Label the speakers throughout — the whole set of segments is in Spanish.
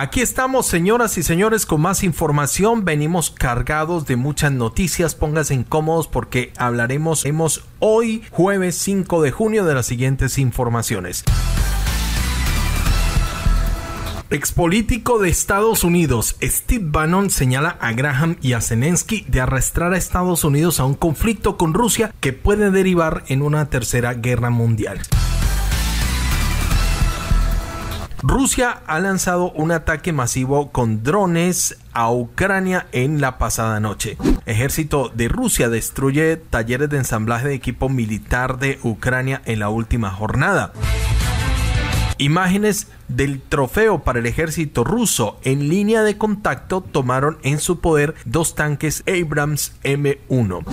Speaker 1: Aquí estamos, señoras y señores, con más información. Venimos cargados de muchas noticias. Pónganse incómodos porque hablaremos hoy, jueves 5 de junio, de las siguientes informaciones. Expolítico de Estados Unidos, Steve Bannon, señala a Graham y a Zelensky de arrastrar a Estados Unidos a un conflicto con Rusia que puede derivar en una tercera guerra mundial. Rusia ha lanzado un ataque masivo con drones a Ucrania en la pasada noche. Ejército de Rusia destruye talleres de ensamblaje de equipo militar de Ucrania en la última jornada. Imágenes del trofeo para el ejército ruso en línea de contacto tomaron en su poder 2 tanques Abrams M1.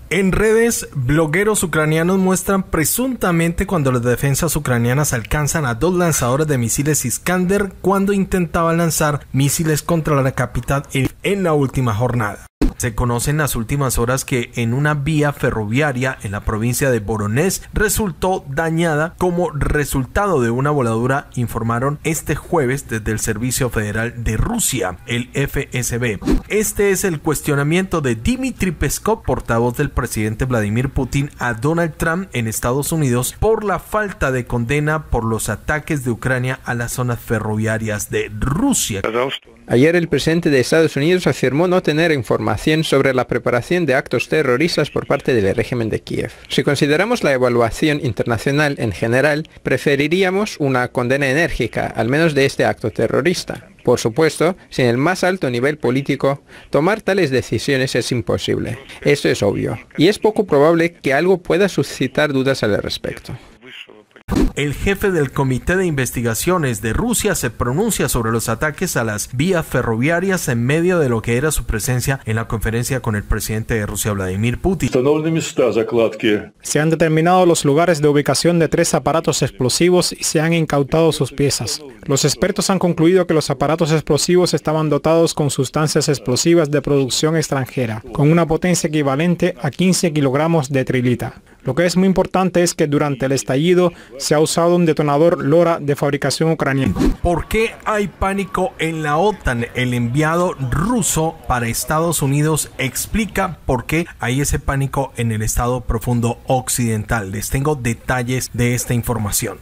Speaker 1: En redes, blogueros ucranianos muestran presuntamente cuando las defensas ucranianas alcanzan a 2 lanzadores de misiles Iskander cuando intentaban lanzar misiles contra la capital en la última jornada. Se conoce en las últimas horas que en una vía ferroviaria en la provincia de Voronezh resultó dañada como resultado de una voladura, informaron este jueves desde el Servicio Federal de Rusia, el FSB. Este es el cuestionamiento de Dmitry Peskov, portavoz del presidente Vladimir Putin, a Donald Trump en Estados Unidos por la falta de condena por los ataques de Ucrania a las zonas ferroviarias de Rusia.
Speaker 2: Ayer el presidente de Estados Unidos afirmó no tener información sobre la preparación de actos terroristas por parte del régimen de Kiev. Si consideramos la evaluación internacional en general, preferiríamos una condena enérgica, al menos de este acto terrorista. Por supuesto, sin el más alto nivel político, tomar tales decisiones es imposible. Esto es obvio. Y es poco probable que algo pueda suscitar dudas al respecto.
Speaker 1: El jefe del Comité de Investigaciones de Rusia se pronuncia sobre los ataques a las vías ferroviarias en medio de lo que era su presencia en la conferencia con el presidente de Rusia, Vladimir Putin.
Speaker 3: Se han determinado los lugares de ubicación de 3 aparatos explosivos y se han incautado sus piezas. Los expertos han concluido que los aparatos explosivos estaban dotados con sustancias explosivas de producción extranjera, con una potencia equivalente a 15 kilogramos de trilita. Lo que es muy importante es que durante el estallido se ha usado un detonador LoRa de fabricación ucraniana.
Speaker 1: ¿Por qué hay pánico en la OTAN? El enviado ruso para Estados Unidos explica por qué hay ese pánico en el estado profundo occidental. Les tengo detalles de esta información.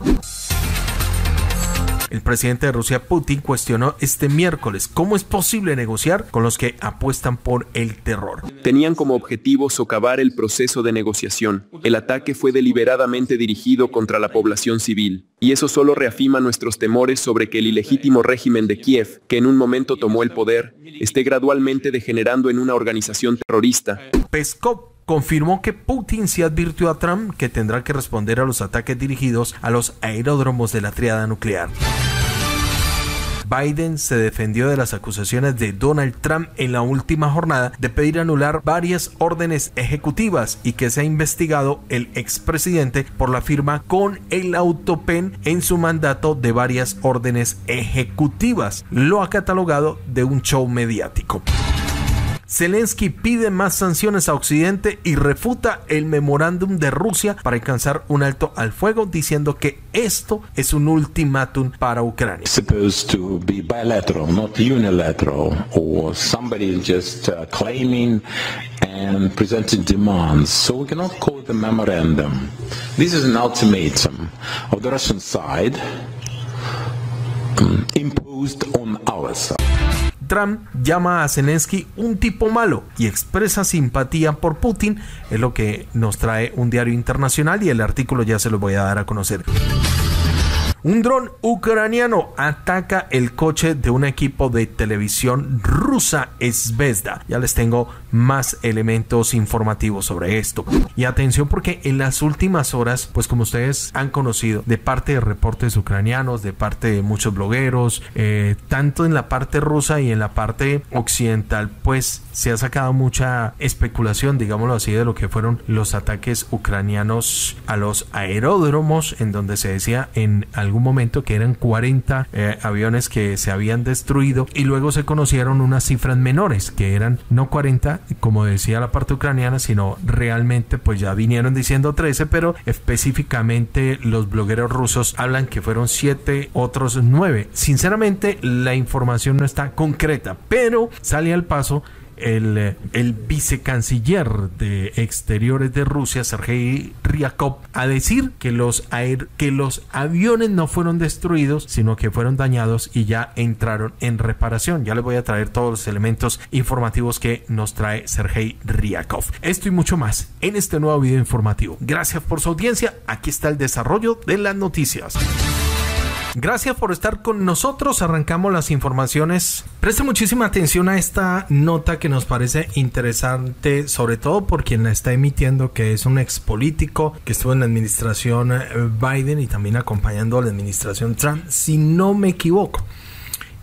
Speaker 1: El presidente de Rusia, Putin, cuestionó este miércoles cómo es posible negociar con los que apuestan por el terror.
Speaker 4: Tenían como objetivo socavar el proceso de negociación. El ataque fue deliberadamente dirigido contra la población civil. Y eso solo reafirma nuestros temores sobre que el ilegítimo régimen de Kiev, que en un momento tomó el poder, esté gradualmente degenerando en una organización terrorista.
Speaker 1: Peskov confirmó que Putin se advirtió a Trump que tendrá que responder a los ataques dirigidos a los aeródromos de la tríada nuclear. Biden se defendió de las acusaciones de Donald Trump en la última jornada de pedir anular varias órdenes ejecutivas y que se ha investigado el expresidente por la firma con el autopen en su mandato de varias órdenes ejecutivas. Lo ha catalogado de un show mediático. Zelensky pide más sanciones a Occidente y refuta el memorándum de Rusia para alcanzar un alto al fuego, diciendo que esto es un ultimátum para Ucrania.
Speaker 5: Supposed to be bilateral, not unilateral, or somebody just claiming and presenting demands. So we cannot call it a memorandum. This is an ultimatum of the Russian side imposed on our side.
Speaker 1: Trump llama a Zelensky un tipo malo y expresa simpatía por Putin, es lo que nos trae un diario internacional y el artículo ya se lo voy a dar a conocer. Un dron ucraniano ataca el coche de un equipo de televisión rusa, Zvezda. Ya les tengo más elementos informativos sobre esto. Y atención porque en las últimas horas, pues como ustedes han conocido, de parte de reportes ucranianos, de parte de muchos blogueros, tanto en la parte rusa y en la parte occidental, pues se ha sacado mucha especulación, digámoslo así, de lo que fueron los ataques ucranianos a los aeródromos, en donde se decía en algunos algún momento que eran 40 aviones que se habían destruido, y luego se conocieron unas cifras menores que eran no 40 como decía la parte ucraniana, sino realmente pues ya vinieron diciendo 13, pero específicamente los blogueros rusos hablan que fueron 7, otros 9. Sinceramente la información no está concreta, pero sale al paso el vicecanciller de Exteriores de Rusia, Sergei Ryakov, a decir que los aviones no fueron destruidos, sino que fueron dañados y ya entraron en reparación. Ya les voy a traer todos los elementos informativos que nos trae Sergei Ryakov. Esto y mucho más en este nuevo video informativo. Gracias por su audiencia. Aquí está el desarrollo de las noticias. Gracias por estar con nosotros. Arrancamos las informaciones. Preste muchísima atención a esta nota que nos parece interesante, sobre todo por quien la está emitiendo, que es un ex político que estuvo en la administración Biden y también acompañando a la administración Trump, si no me equivoco.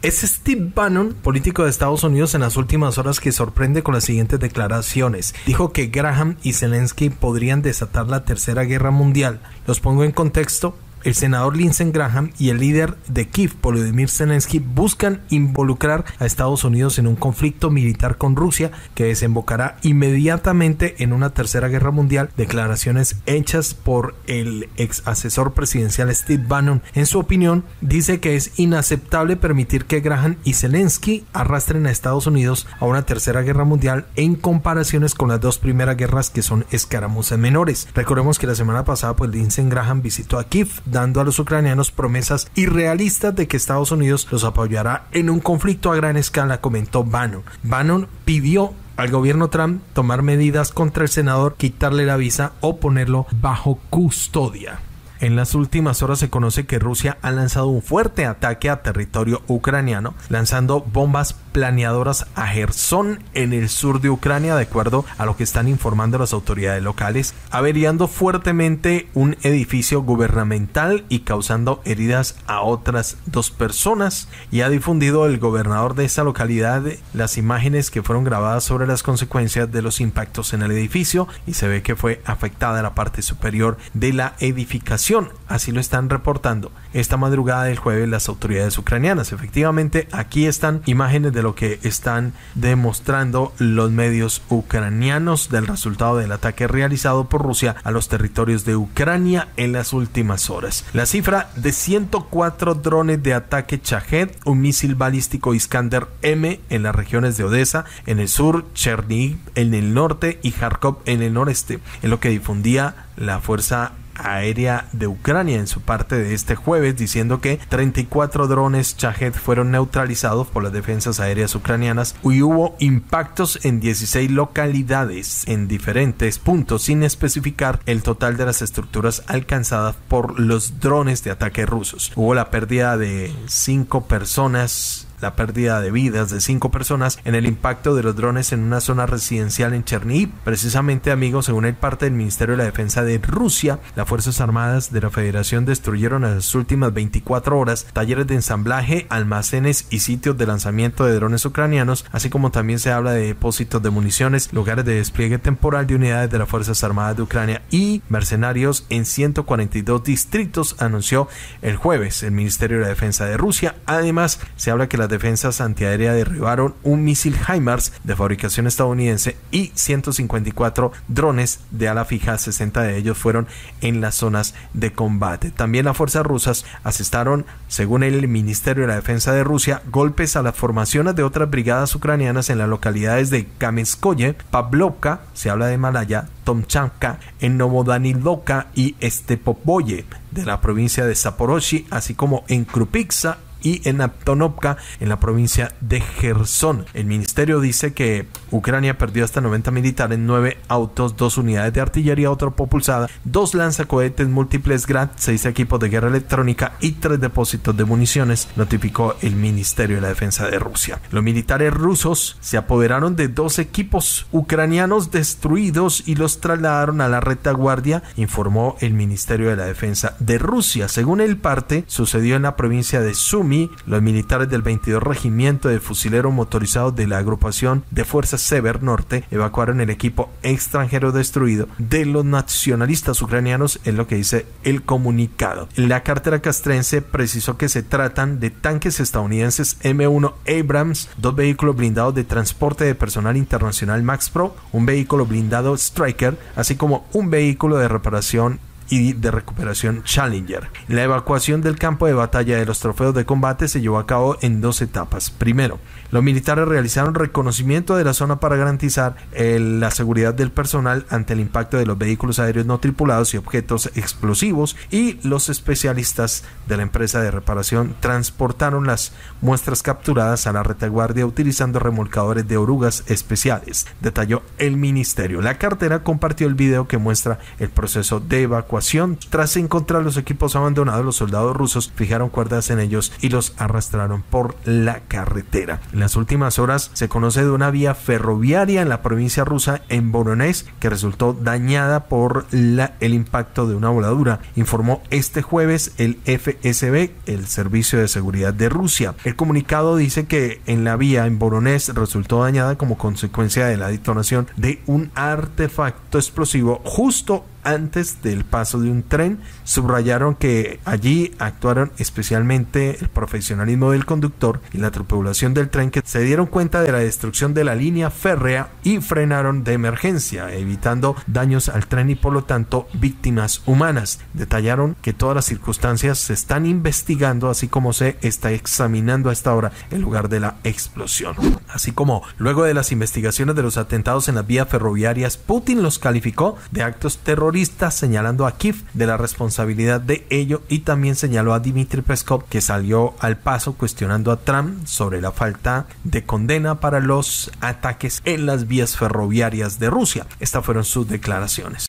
Speaker 1: Es Steve Bannon, político de Estados Unidos, en las últimas horas, que sorprende con las siguientes declaraciones. Dijo que Graham y Zelensky podrían desatar la Tercera Guerra Mundial. Los pongo en contexto. El senador Lindsey Graham y el líder de Kiev, Volodymyr Zelensky, buscan involucrar a Estados Unidos en un conflicto militar con Rusia que desembocará inmediatamente en una tercera guerra mundial. Declaraciones hechas por el ex asesor presidencial Steve Bannon. En su opinión, dice que es inaceptable permitir que Graham y Zelensky arrastren a Estados Unidos a una tercera guerra mundial en comparaciones con las dos primeras guerras, que son escaramuzas menores. Recordemos que la semana pasada pues Lindsey Graham visitó a Kiev, dando a los ucranianos promesas irrealistas de que Estados Unidos los apoyará en un conflicto a gran escala, comentó Bannon. Bannon pidió al gobierno Trump tomar medidas contra el senador, quitarle la visa o ponerlo bajo custodia. En las últimas horas se conoce que Rusia ha lanzado un fuerte ataque a territorio ucraniano, lanzando bombas planeadoras a Jersón, en el sur de Ucrania, de acuerdo a lo que están informando las autoridades locales, averiando fuertemente un edificio gubernamental y causando heridas a otras 2 personas. Y ha difundido el gobernador de esa localidad las imágenes que fueron grabadas sobre las consecuencias de los impactos en el edificio, y se ve que fue afectada la parte superior de la edificación. Así lo están reportando esta madrugada del jueves las autoridades ucranianas. Efectivamente, aquí están imágenes de lo que están demostrando los medios ucranianos del resultado del ataque realizado por Rusia a los territorios de Ucrania en las últimas horas. La cifra de 104 drones de ataque Shahed, un misil balístico Iskander-M en las regiones de Odessa en el sur, Chernihiv en el norte y Kharkov en el noreste, en lo que difundía la Fuerza Aérea de Ucrania en su parte de este jueves, diciendo que 34 drones Shahed fueron neutralizados por las defensas aéreas ucranianas y hubo impactos en 16 localidades en diferentes puntos, sin especificar el total de las estructuras alcanzadas por los drones de ataque rusos. Hubo la pérdida de 5 personas, la pérdida de vidas de 5 personas en el impacto de los drones en una zona residencial en Chernihiv. Precisamente, amigos, según el parte del Ministerio de la Defensa de Rusia, las Fuerzas Armadas de la Federación destruyeron en las últimas 24 horas talleres de ensamblaje, almacenes y sitios de lanzamiento de drones ucranianos, así como también se habla de depósitos de municiones, lugares de despliegue temporal de unidades de las Fuerzas Armadas de Ucrania y mercenarios en 142 distritos, anunció el jueves el Ministerio de la Defensa de Rusia. Además, se habla que las defensas antiaéreas derribaron un misil HIMARS de fabricación estadounidense y 154 drones de ala fija, 60 de ellos fueron en las zonas de combate. También las fuerzas rusas asestaron, según el Ministerio de la Defensa de Rusia, golpes a las formaciones de otras brigadas ucranianas en las localidades de Kamenskoye, Pavlovka, se habla de Malaya, Tomchanka, en Novodanilovka y Stepoboye de la provincia de Zaporozhye, así como en Krupiksa y en Antonovka, en la provincia de Jersón. El ministerio dice que Ucrania perdió hasta 90 militares, 9 autos, 2 unidades de artillería autopropulsada, 2 lanzacohetes múltiples Grad, 6 equipos de guerra electrónica y 3 depósitos de municiones, notificó el Ministerio de la Defensa de Rusia. Los militares rusos se apoderaron de 2 equipos ucranianos destruidos y los trasladaron a la retaguardia, informó el Ministerio de la Defensa de Rusia. Según el parte, sucedió en la provincia de Sumy, Sumy, los militares del 22 Regimiento de Fusileros Motorizados de la agrupación de Fuerzas Sever Norte evacuaron el equipo extranjero destruido de los nacionalistas ucranianos, es lo que dice el comunicado. La cartera castrense precisó que se tratan de tanques estadounidenses M1 Abrams, 2 vehículos blindados de transporte de personal internacional Max Pro, un vehículo blindado Striker, así como un vehículo de reparación y de recuperación Challenger. La evacuación del campo de batalla de los trofeos de combate se llevó a cabo en 2 etapas. Primero, los militares realizaron reconocimiento de la zona para garantizar la seguridad del personal ante el impacto de los vehículos aéreos no tripulados y objetos explosivos, y los especialistas de la empresa de reparación transportaron las muestras capturadas a la retaguardia utilizando remolcadores de orugas especiales, detalló el ministerio. La cartera compartió el video que muestra el proceso de evacuación. Tras encontrar los equipos abandonados, los soldados rusos fijaron cuerdas en ellos y los arrastraron por la carretera. En las últimas horas se conoce de una vía ferroviaria en la provincia rusa en Voronezh que resultó dañada por el impacto de una voladura, informó este jueves el FSB, el Servicio de Seguridad de Rusia. El comunicado dice que en la vía en Voronezh resultó dañada como consecuencia de la detonación de un artefacto explosivo justo antes del paso de un tren. Subrayaron que allí actuaron especialmente el profesionalismo del conductor y la tripulación del tren, que se dieron cuenta de la destrucción de la línea férrea y frenaron de emergencia, evitando daños al tren y por lo tanto víctimas humanas. Detallaron que todas las circunstancias se están investigando, así como se está examinando a esta hora el lugar de la explosión. Así como luego de las investigaciones de los atentados en las vías ferroviarias, Putin los calificó de actos terroristas, señalando a Kiev de la responsabilidad de ello, y también señaló a Dmitry Peskov, que salió al paso cuestionando a Trump sobre la falta de condena para los ataques en las vías ferroviarias de Rusia. Estas fueron sus declaraciones.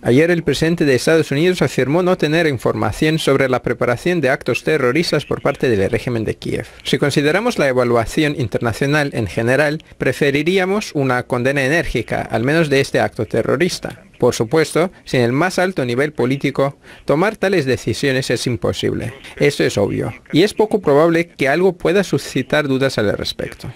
Speaker 2: Ayer el presidente de Estados Unidos afirmó no tener información sobre la preparación de actos terroristas por parte del régimen de Kiev. Si consideramos la evaluación internacional en general, preferiríamos una condena enérgica, al menos de este acto terrorista. Por supuesto, sin el más alto nivel político, tomar tales decisiones es imposible. Esto es obvio, y es poco probable que algo pueda suscitar dudas al respecto.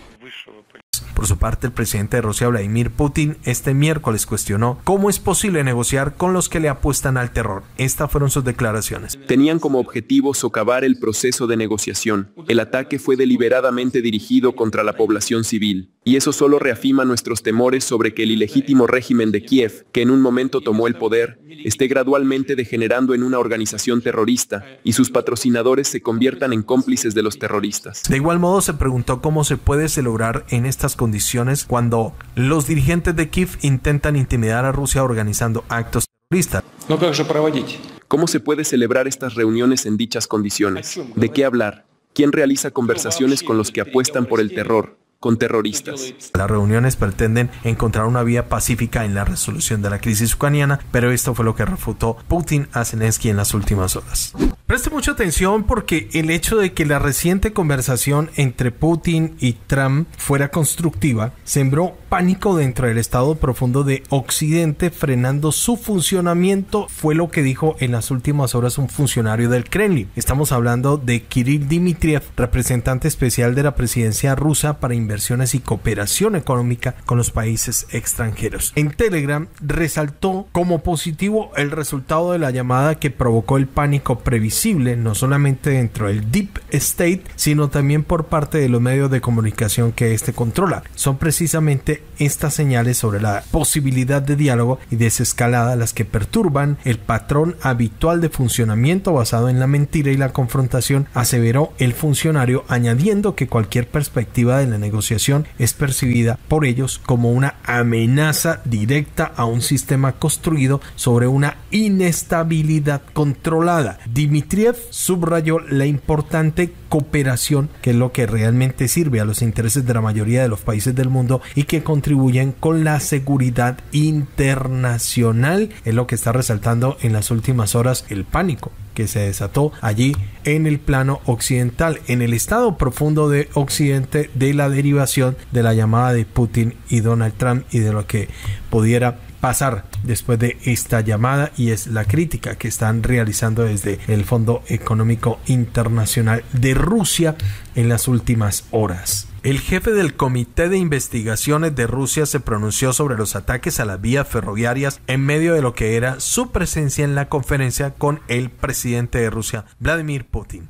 Speaker 1: Por su parte, el presidente de Rusia, Vladimir Putin, este miércoles cuestionó cómo es posible negociar con los que le apuestan al terror. Estas fueron sus declaraciones.
Speaker 4: Tenían como objetivo socavar el proceso de negociación. El ataque fue deliberadamente dirigido contra la población civil. Y eso solo reafirma nuestros temores sobre que el ilegítimo régimen de Kiev, que en un momento tomó el poder, esté gradualmente degenerando en una organización terrorista y sus patrocinadores se conviertan en cómplices de los terroristas.
Speaker 1: De igual modo, se preguntó cómo se puede celebrar en estas condiciones cuando los dirigentes de Kiev intentan intimidar a Rusia organizando actos terroristas.
Speaker 4: ¿Cómo se puede celebrar estas reuniones en dichas condiciones? ¿De qué hablar? ¿Quién realiza conversaciones con los que apuestan por el terror? Con terroristas.
Speaker 1: Las reuniones pretenden encontrar una vía pacífica en la resolución de la crisis ucraniana, pero esto fue lo que refutó Putin a Zelensky en las últimas horas. Preste mucha atención, porque el hecho de que la reciente conversación entre Putin y Trump fuera constructiva sembró pánico dentro del estado profundo de Occidente, frenando su funcionamiento, fue lo que dijo en las últimas horas un funcionario del Kremlin. Estamos hablando de Kirill Dmitriev, representante especial de la presidencia rusa para inversiones y cooperación económica con los países extranjeros. En Telegram resaltó como positivo el resultado de la llamada que provocó el pánico previsible, no solamente dentro del Deep State, sino también por parte de los medios de comunicación que este controla. Son precisamente estas señales sobre la posibilidad de diálogo y desescalada las que perturban el patrón habitual de funcionamiento basado en la mentira y la confrontación, aseveró el funcionario, añadiendo que cualquier perspectiva de la negociación es percibida por ellos como una amenaza directa a un sistema construido sobre una inestabilidad controlada. Dmitriev subrayó la importante cooperación, que es lo que realmente sirve a los intereses de la mayoría de los países del mundo y que contribuyen con la seguridad internacional. Es lo que está resaltando en las últimas horas el pánico que se desató allí en el plano occidental, en el estado profundo de Occidente, de la derivación de la llamada de Putin y Donald Trump y de lo que pudiera pasar después de esta llamada, y es la crítica que están realizando desde el Fondo Económico Internacional de Rusia en las últimas horas. El jefe del Comité de Investigaciones de Rusia se pronunció sobre los ataques a las vías ferroviarias en medio de lo que era su presencia en la conferencia con el presidente de Rusia, Vladimir Putin.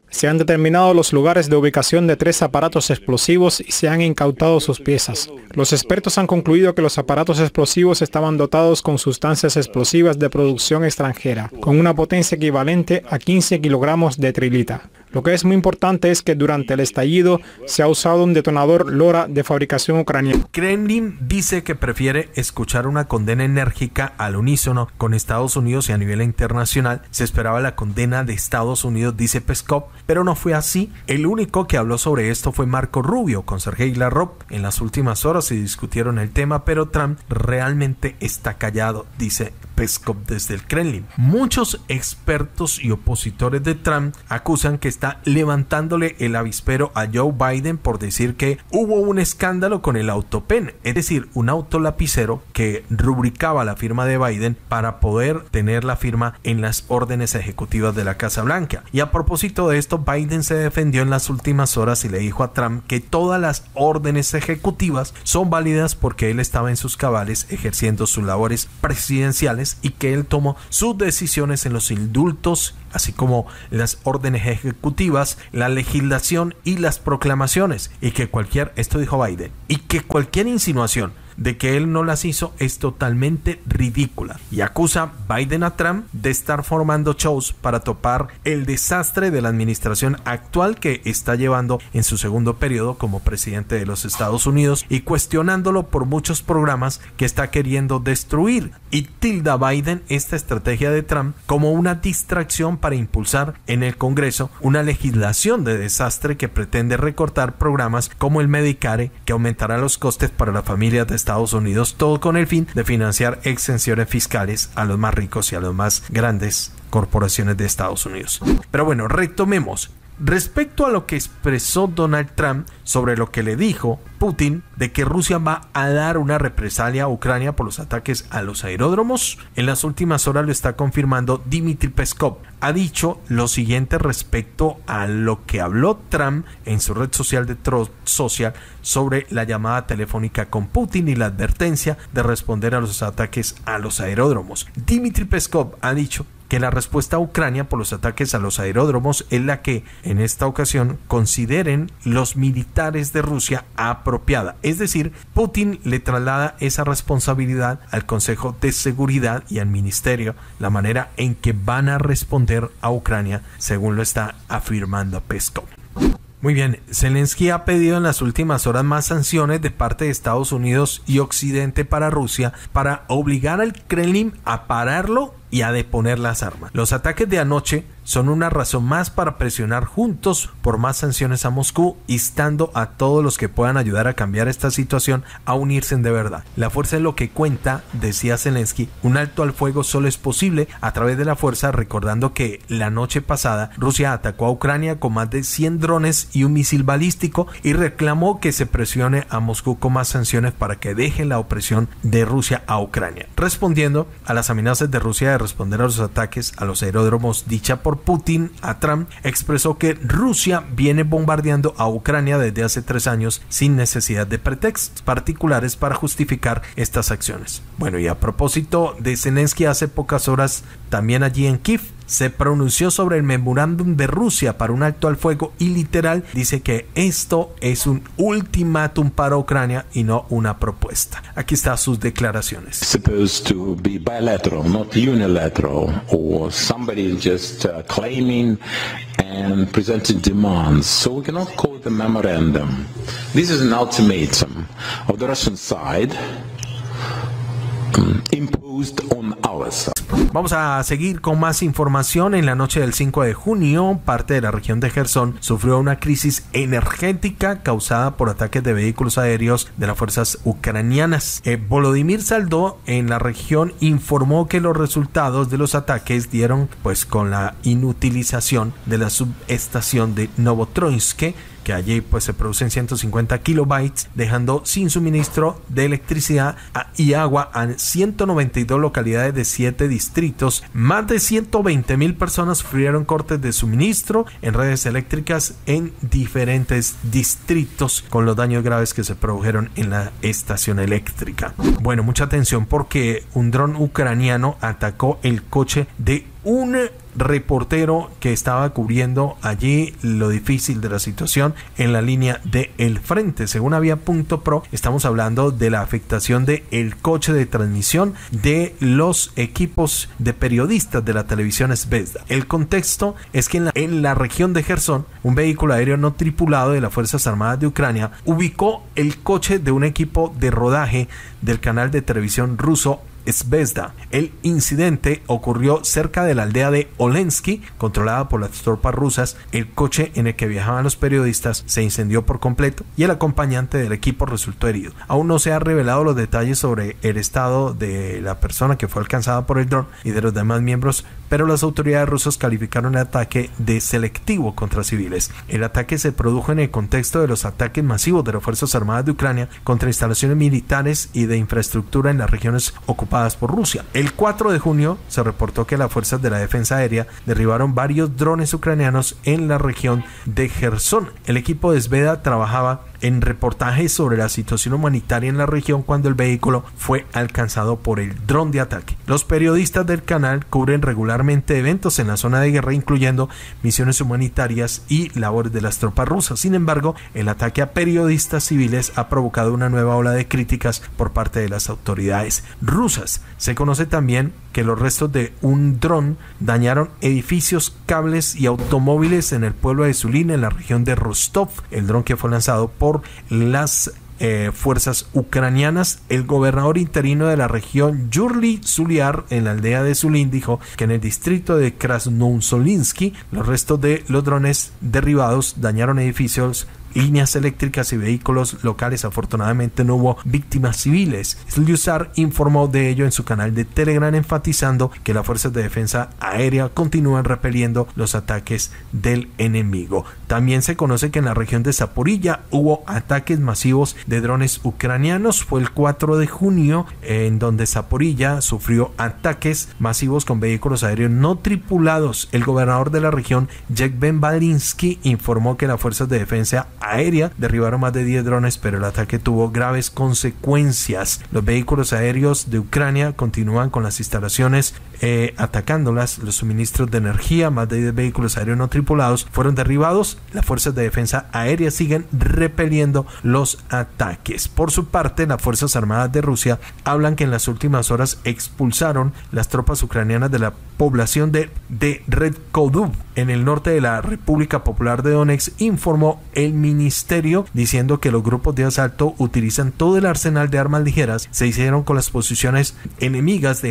Speaker 3: Se han determinado los lugares de ubicación de 3 aparatos explosivos y se han incautado sus piezas. Los expertos han concluido que los aparatos explosivos estaban dotados con sustancias explosivas de producción extranjera, con una potencia equivalente a 15 kilogramos de trilita. Lo que es muy importante es que durante el estallido se ha usado un detonador LoRa de fabricación ucraniana.
Speaker 1: Kremlin dice que prefiere escuchar una condena enérgica al unísono con Estados Unidos, y a nivel internacional se esperaba la condena de Estados Unidos, dice Peskov, pero no fue así. El único que habló sobre esto fue Marco Rubio con Sergei Lavrov. En las últimas horas se discutieron el tema, pero Trump realmente está callado, dice Peskov desde el Kremlin. Muchos expertos y opositores de Trump acusan que está levantándole el avispero a Joe Biden por decir que hubo un escándalo con el autopen, es decir, un autolapicero que rubricaba la firma de Biden para poder tener la firma en las órdenes ejecutivas de la Casa Blanca. Y a propósito de esto, Biden se defendió en las últimas horas y le dijo a Trump que todas las órdenes ejecutivas son válidas porque él estaba en sus cabales ejerciendo sus labores presidenciales, y que él tomó sus decisiones en los indultos, así como las órdenes ejecutivas, la legislación y las proclamaciones, y que esto dijo Biden, y que cualquier insinuación de que él no las hizo es totalmente ridícula, y acusa Biden a Trump de estar formando shows para topar el desastre de la administración actual que está llevando en su segundo periodo como presidente de los Estados Unidos, y cuestionándolo por muchos programas que está queriendo destruir, y tilda Biden esta estrategia de Trump como una distracción para impulsar en el Congreso una legislación de desastre que pretende recortar programas como el Medicare, que aumentará los costes para las familias de Estados Unidos, todo con el fin de financiar exenciones fiscales a los más ricos y a las más grandes corporaciones de Estados Unidos. Pero bueno, retomemos. Respecto a lo que expresó Donald Trump sobre lo que le dijo Putin de que Rusia va a dar una represalia a Ucrania por los ataques a los aeródromos, en las últimas horas lo está confirmando Dmitry Peskov. Ha dicho lo siguiente respecto a lo que habló Trump en su red social de Truth Social sobre la llamada telefónica con Putin y la advertencia de responder a los ataques a los aeródromos. Dmitry Peskov ha dicho que la respuesta a Ucrania por los ataques a los aeródromos es la que en esta ocasión consideren los militares de Rusia apropiada. Es decir, Putin le traslada esa responsabilidad al Consejo de Seguridad y al Ministerio, la manera en que van a responder a Ucrania, según lo está afirmando Peskov. Muy bien, Zelensky ha pedido en las últimas horas más sanciones de parte de Estados Unidos y Occidente para Rusia para obligar al Kremlin a pararlo y a deponer las armas. Los ataques de anoche son una razón más para presionar juntos por más sanciones a Moscú, instando a todos los que puedan ayudar a cambiar esta situación a unirse de verdad. La fuerza es lo que cuenta, decía Zelensky. Un alto al fuego solo es posible a través de la fuerza, recordando que la noche pasada Rusia atacó a Ucrania con más de 100 drones y un misil balístico, y reclamó que se presione a Moscú con más sanciones para que deje la opresión de Rusia a Ucrania. Respondiendo a las amenazas de Rusia de responder a los ataques a los aeródromos dicha por Putin a Trump, expresó que Rusia viene bombardeando a Ucrania desde hace 3 años sin necesidad de pretextos particulares para justificar estas acciones. Bueno, y a propósito de Zelensky, hace pocas horas también allí en Kiev se pronunció sobre el memorándum de Rusia para un alto al fuego y literal dice que esto es un ultimátum para Ucrania y no una propuesta. Aquí están sus declaraciones.
Speaker 5: Supposed to be bilateral, not unilateral, or somebody just claiming and presenting demands. So we cannot call it a memorandum. This is an ultimatum of the Russian side imposed on our side.
Speaker 1: Vamos a seguir con más información. En la noche del 5 de junio, parte de la región de Jersón sufrió una crisis energética causada por ataques de vehículos aéreos de las fuerzas ucranianas. Volodymyr Saldó en la región informó que los resultados de los ataques dieron con la inutilización de la subestación de Novotroinsk, que allí pues se producen 150 kilobytes, dejando sin suministro de electricidad y agua a 192 localidades de 7 distritos. Más de 120,000 personas sufrieron cortes de suministro en redes eléctricas en diferentes distritos, con los daños graves que se produjeron en la estación eléctrica. Bueno, mucha atención porque un dron ucraniano atacó el coche de un reportero que estaba cubriendo allí lo difícil de la situación en la línea del frente. Según Avia.pro, estamos hablando de la afectación del coche de transmisión de los equipos de periodistas de la televisión Zvezda. El contexto es que en la región de Jersón, un vehículo aéreo no tripulado de las Fuerzas Armadas de Ucrania ubicó el coche de un equipo de rodaje del canal de televisión ruso Zvezda. El incidente ocurrió cerca de la aldea de Olensky, controlada por las tropas rusas. El coche en el que viajaban los periodistas se incendió por completo y el acompañante del equipo resultó herido. Aún no se han revelado los detalles sobre el estado de la persona que fue alcanzada por el dron y de los demás miembros, pero las autoridades rusas calificaron el ataque de selectivo contra civiles. El ataque se produjo en el contexto de los ataques masivos de las Fuerzas Armadas de Ucrania contra instalaciones militares y de infraestructura en las regiones ocupadas por Rusia. El 4 de junio se reportó que las fuerzas de la defensa aérea derribaron varios drones ucranianos en la región de Jersón. El equipo de Zvezda trabajaba en reportajes sobre la situación humanitaria en la región cuando el vehículo fue alcanzado por el dron de ataque. Los periodistas del canal cubren regularmente eventos en la zona de guerra, incluyendo misiones humanitarias y labores de las tropas rusas. Sin embargo, el ataque a periodistas civiles ha provocado una nueva ola de críticas por parte de las autoridades rusas. Se conoce también que los restos de un dron dañaron edificios, cables y automóviles en el pueblo de Zulín, en la región de Rostov. El dron que fue lanzado por las fuerzas ucranianas. El gobernador interino de la región, Yurly Zuliar, en la aldea de Zulín, dijo que en el distrito de Krasnousolinsky los restos de los drones derribados dañaron edificios, líneas eléctricas y vehículos locales. Afortunadamente no hubo víctimas civiles. Zuliar informó de ello en su canal de Telegram, enfatizando que las fuerzas de defensa aérea continúan repeliendo los ataques del enemigo. También se conoce que en la región de Zaporilla hubo ataques masivos de drones ucranianos. Fue el 4 de junio en donde Zaporilla sufrió ataques masivos con vehículos aéreos no tripulados. El gobernador de la región, Yevhen Balinsky, informó que las fuerzas de defensa aérea derribaron más de 10 drones, pero el ataque tuvo graves consecuencias. Los vehículos aéreos de Ucrania continúan con las instalaciones atacándolas. Los suministros de energía, más de 10 vehículos aéreos no tripulados fueron derribados. Las fuerzas de defensa aérea siguen repeliendo los ataques. Por su parte, las Fuerzas Armadas de Rusia hablan que en las últimas horas expulsaron las tropas ucranianas de la población de Redkodub en el norte de la República Popular de Donetsk, informó el ministerio, diciendo que los grupos de asalto utilizan todo el arsenal de armas ligeras. Se hicieron con las posiciones enemigas,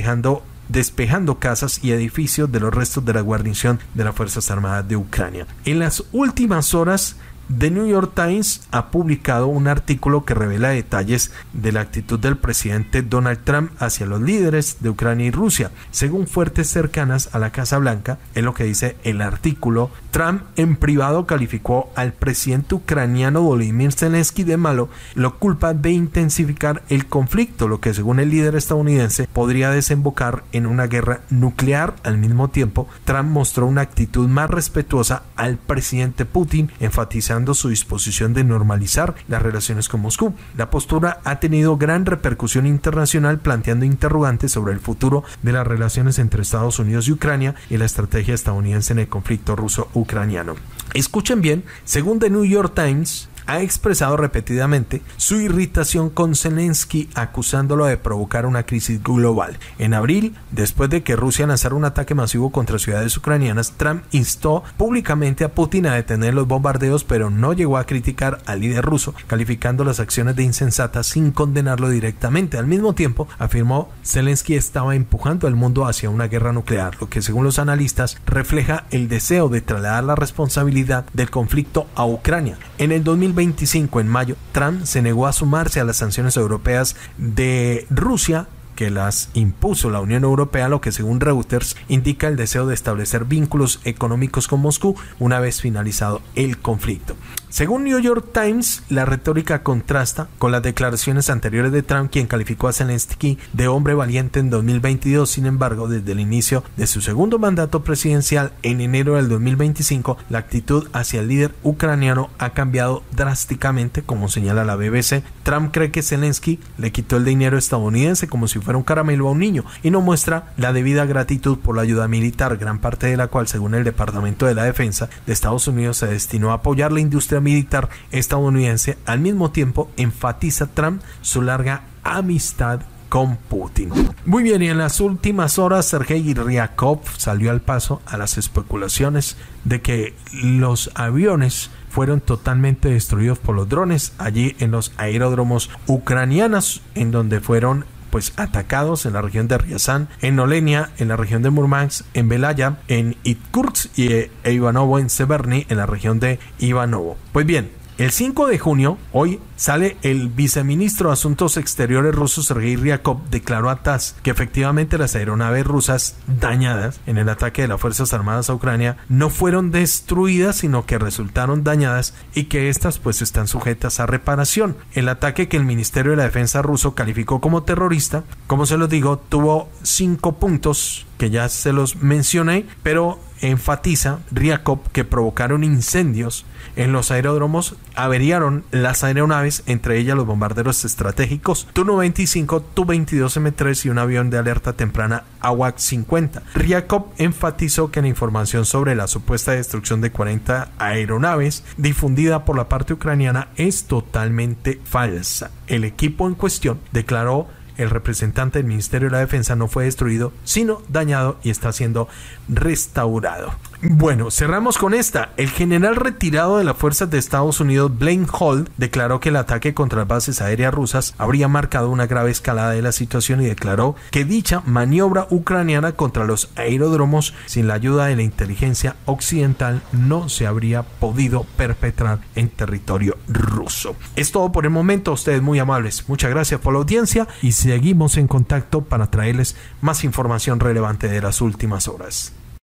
Speaker 1: despejando casas y edificios de los restos de la guarnición de las Fuerzas Armadas de Ucrania. En las últimas horas, The New York Times ha publicado un artículo que revela detalles de la actitud del presidente Donald Trump hacia los líderes de Ucrania y Rusia. Según fuentes cercanas a la Casa Blanca, es lo que dice el artículo, Trump en privado calificó al presidente ucraniano Volodymyr Zelensky de malo, lo culpa de intensificar el conflicto, lo que según el líder estadounidense podría desembocar en una guerra nuclear. Al mismo tiempo, Trump mostró una actitud más respetuosa al presidente Putin, enfatizando su disposición de normalizar las relaciones con Moscú. La postura ha tenido gran repercusión internacional, planteando interrogantes sobre el futuro de las relaciones entre Estados Unidos y Ucrania y la estrategia estadounidense en el conflicto ruso-ucraniano. Escuchen bien, según The New York Times, ha expresado repetidamente su irritación con Zelensky, acusándolo de provocar una crisis global. En abril, después de que Rusia lanzara un ataque masivo contra ciudades ucranianas, Trump instó públicamente a Putin a detener los bombardeos, pero no llegó a criticar al líder ruso, calificando las acciones de insensatas sin condenarlo directamente. Al mismo tiempo, afirmó, Zelensky estaba empujando al mundo hacia una guerra nuclear, lo que según los analistas refleja el deseo de trasladar la responsabilidad del conflicto a Ucrania. En el 2025, en mayo, Trump se negó a sumarse a las sanciones europeas de Rusia que las impuso la Unión Europea, lo que según Reuters indica el deseo de establecer vínculos económicos con Moscú una vez finalizado el conflicto. Según New York Times, la retórica contrasta con las declaraciones anteriores de Trump, quien calificó a Zelensky de hombre valiente en 2022. Sin embargo, desde el inicio de su segundo mandato presidencial en enero del 2025, la actitud hacia el líder ucraniano ha cambiado drásticamente, como señala la BBC. Trump cree que Zelensky le quitó el dinero estadounidense como si fuera un caramelo a un niño y no muestra la debida gratitud por la ayuda militar, gran parte de la cual, según el Departamento de la Defensa de Estados Unidos, se destinó a apoyar la industria militar estadounidense. Al mismo tiempo, enfatiza Trump su larga amistad con Putin. Muy bien, y en las últimas horas Sergei Ryabkov salió al paso a las especulaciones de que los aviones fueron totalmente destruidos por los drones allí en los aeródromos ucranianos, en donde fueron atacados en la región de Ryazán, en Olenia, en la región de Murmansk, en Belaya, en Irkutsk y Ivanovo en Severny, en la región de Ivanovo. Pues bien, el 5 de junio, hoy, sale el viceministro de Asuntos Exteriores ruso Sergei Ryabkov, declaró a TASS que efectivamente las aeronaves rusas dañadas en el ataque de las Fuerzas Armadas a Ucrania no fueron destruidas, sino que resultaron dañadas y que estas están sujetas a reparación. El ataque, que el Ministerio de la Defensa ruso calificó como terrorista, como se los digo, tuvo 5 puntos que ya se los mencioné, pero enfatiza Ryabkov que provocaron incendios en los aeródromos, averiaron las aeronaves, entre ellas los bombarderos estratégicos Tu-95, Tu-22M3 y un avión de alerta temprana AWACS-50. Ryabkov enfatizó que la información sobre la supuesta destrucción de 40 aeronaves difundida por la parte ucraniana es totalmente falsa. El equipo en cuestión, declaró el representante del Ministerio de la Defensa, no fue destruido, sino dañado y está siendo restaurado. Bueno, cerramos con esta. El general retirado de las fuerzas de Estados Unidos, Blaine Holt, declaró que el ataque contra las bases aéreas rusas habría marcado una grave escalada de la situación y declaró que dicha maniobra ucraniana contra los aeródromos, sin la ayuda de la inteligencia occidental, no se habría podido perpetrar en territorio ruso. Es todo por el momento. Ustedes muy amables. Muchas gracias por la audiencia y seguimos en contacto para traerles más información relevante de las últimas horas.